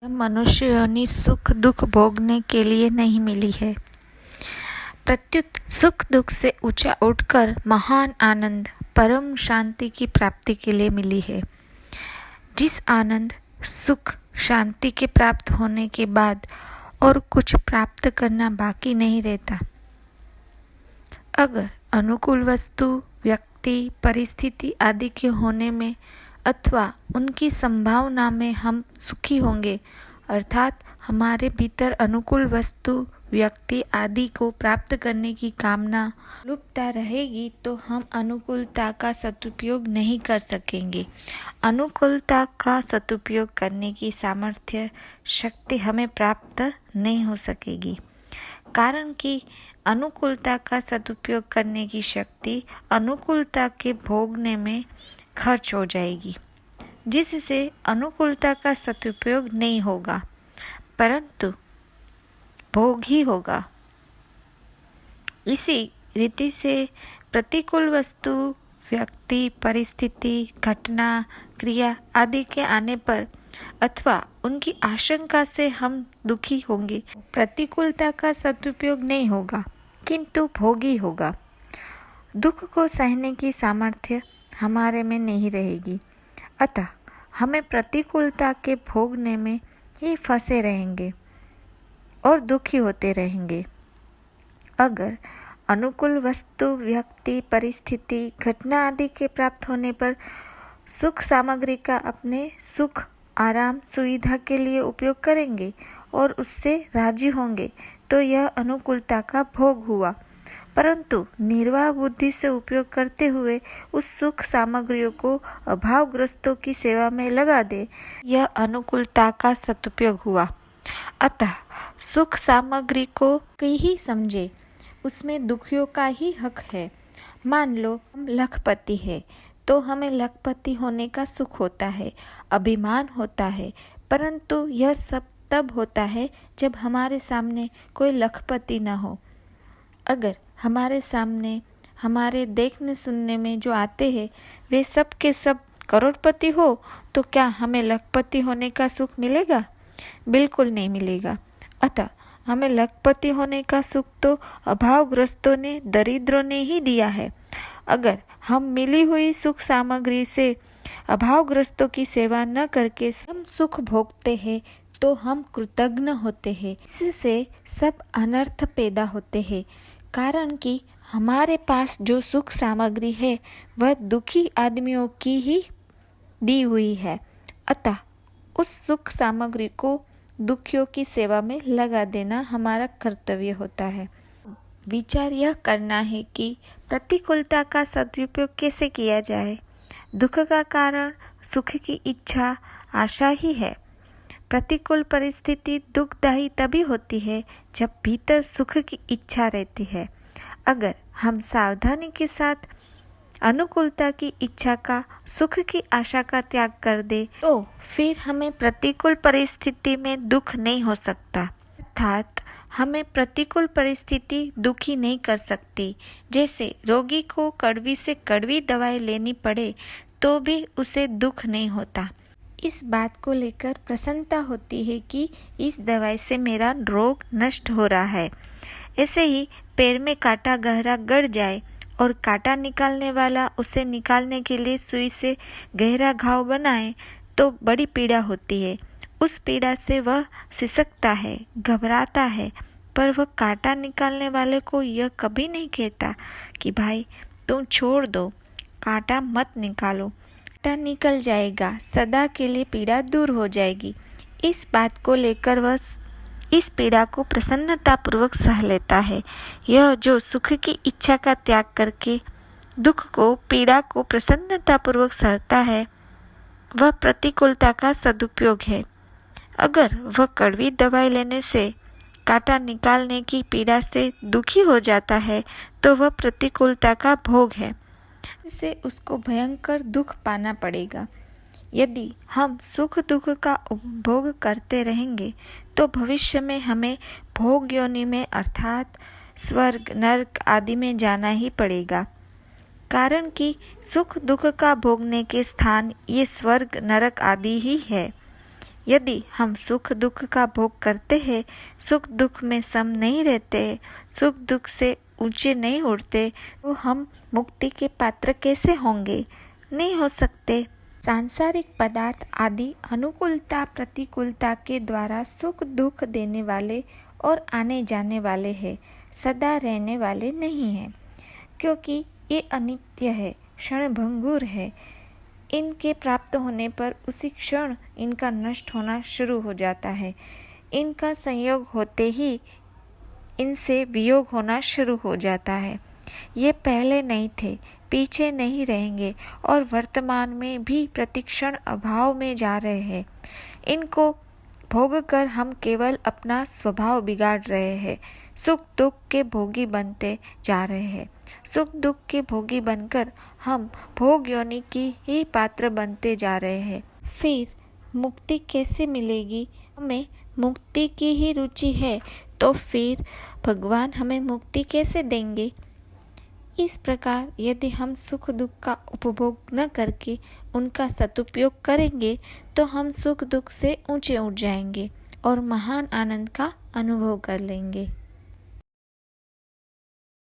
मनुष्य योनि सुख दुख भोगने के लिए नहीं मिली है, प्रत्युत सुख दुख से ऊंचा उठकर महान आनंद परम शांति की प्राप्ति के लिए मिली है। जिस आनंद सुख शांति के प्राप्त होने के बाद और कुछ प्राप्त करना बाकी नहीं रहता। अगर अनुकूल वस्तु व्यक्ति परिस्थिति आदि के होने में अथवा उनकी संभावना में हम सुखी होंगे, अर्थात हमारे भीतर अनुकूल वस्तु व्यक्ति आदि को प्राप्त करने की कामना लुप्ता रहेगी, तो हम अनुकूलता का सदुपयोग नहीं कर सकेंगे। अनुकूलता का सदुपयोग करने की सामर्थ्य शक्ति हमें प्राप्त नहीं हो सकेगी, कारण कि अनुकूलता का सदुपयोग करने की शक्ति अनुकूलता के भोगने में खर्च हो जाएगी, जिससे अनुकूलता का सदुपयोग नहीं होगा परंतु भोग ही होगा। इसी रीति से प्रतिकूल वस्तु व्यक्ति परिस्थिति घटना क्रिया आदि के आने पर अथवा उनकी आशंका से हम दुखी होंगे। प्रतिकूलता का सदुपयोग नहीं होगा किंतु भोग ही होगा। दुख को सहने की सामर्थ्य हमारे में नहीं रहेगी, अतः हमें प्रतिकूलता के भोगने में ही फंसे रहेंगे और दुखी होते रहेंगे। अगर अनुकूल वस्तु व्यक्ति परिस्थिति घटना आदि के प्राप्त होने पर सुख सामग्री का अपने सुख आराम सुविधा के लिए उपयोग करेंगे और उससे राजी होंगे, तो यह अनुकूलता का भोग हुआ। परंतु निर्वाह बुद्धि से उपयोग करते हुए उस सुख सामग्रियों को अभावग्रस्तों की सेवा में लगा दे, यह अनुकूलता का सदुपयोग हुआ। अतः सुख सामग्री को ही समझे, उसमें दुखियों का ही हक है। मान लो हम लखपति है तो हमें लखपति होने का सुख होता है, अभिमान होता है, परंतु यह सब तब होता है जब हमारे सामने कोई लखपति न हो। अगर हमारे सामने हमारे देखने सुनने में जो आते हैं वे सब के सब करोड़पति हो, तो क्या हमें लखपति होने का सुख मिलेगा? बिल्कुल नहीं मिलेगा। अतः हमें लखपति होने का सुख तो अभावग्रस्तों ने दरिद्रों ने ही दिया है। अगर हम मिली हुई सुख सामग्री से अभावग्रस्तों की सेवा न करके हम सुख भोगते हैं तो हम कृतज्ञ होते हैं। इससे सब अनर्थ पैदा होते हैं, कारण कि हमारे पास जो सुख सामग्री है वह दुखी आदमियों की ही दी हुई है। अतः उस सुख सामग्री को दुखियों की सेवा में लगा देना हमारा कर्तव्य होता है। विचार यह करना है कि प्रतिकूलता का सदुपयोग कैसे किया जाए। दुख का कारण सुख की इच्छा आशा ही है। प्रतिकूल परिस्थिति दुखदायी तभी होती है जब भीतर सुख की इच्छा रहती है। अगर हम सावधानी के साथ अनुकूलता की इच्छा का सुख की आशा का त्याग कर दे तो फिर हमें प्रतिकूल परिस्थिति में दुख नहीं हो सकता, अर्थात हमें प्रतिकूल परिस्थिति दुखी नहीं कर सकती। जैसे रोगी को कड़वी से कड़वी दवाई लेनी पड़े तो भी उसे दुख नहीं होता। इस बात को लेकर प्रसन्नता होती है कि इस दवाई से मेरा रोग नष्ट हो रहा है। ऐसे ही पैर में कांटा गहरा गड़ जाए और कांटा निकालने वाला उसे निकालने के लिए सुई से गहरा घाव बनाए तो बड़ी पीड़ा होती है। उस पीड़ा से वह सिसकता है, घबराता है, पर वह कांटा निकालने वाले को यह कभी नहीं कहता कि भाई तुम छोड़ दो, कांटा मत निकालो, कांटा निकल जाएगा, सदा के लिए पीड़ा दूर हो जाएगी। इस बात को लेकर वह इस पीड़ा को प्रसन्नतापूर्वक सह लेता है। यह जो सुख की इच्छा का त्याग करके दुख को पीड़ा को प्रसन्नतापूर्वक सहता है वह प्रतिकूलता का सदुपयोग है। अगर वह कड़वी दवाई लेने से कांटा निकालने की पीड़ा से दुखी हो जाता है तो वह प्रतिकूलता का भोग है, इससे उसको भयंकर दुख पाना पड़ेगा। यदि हम सुख दुख का उपभोग करते रहेंगे तो भविष्य में हमें भोग योनि में अर्थात स्वर्ग नरक आदि में जाना ही पड़ेगा, कारण कि सुख दुख का भोगने के स्थान ये स्वर्ग नरक आदि ही है। यदि हम सुख दुख का भोग करते हैं, सुख दुख में सम नहीं रहते, सुख दुख से ऊंचे नहीं उड़ते, तो हम मुक्ति के पात्र कैसे होंगे? नहीं हो सकते। सांसारिक पदार्थ आदि अनुकूलता प्रतिकूलता के द्वारा सुख दुख देने वाले और आने जाने वाले हैं, सदा रहने वाले नहीं हैं, क्योंकि ये अनित्य है, क्षणभंगुर है। इनके प्राप्त होने पर उसी क्षण इनका नष्ट होना शुरू हो जाता है। इनका संयोग होते ही इनसे वियोग होना शुरू हो जाता है। ये पहले नहीं थे, पीछे नहीं रहेंगे और वर्तमान में भी प्रतिक्षण अभाव में जा रहे हैं। इनको भोग कर हम केवल अपना स्वभाव बिगाड़ रहे हैं, सुख दुख के भोगी बनते जा रहे हैं। सुख दुख के भोगी बनकर हम भोग योनि की ही पात्र बनते जा रहे हैं। फिर मुक्ति कैसे मिलेगी? हमें मुक्ति की ही रुचि है तो फिर भगवान हमें मुक्ति कैसे देंगे? इस प्रकार यदि हम सुख दुख का उपभोग न करके उनका सदुपयोग करेंगे तो हम सुख दुख से ऊंचे उठ जाएंगे और महान आनंद का अनुभव कर लेंगे।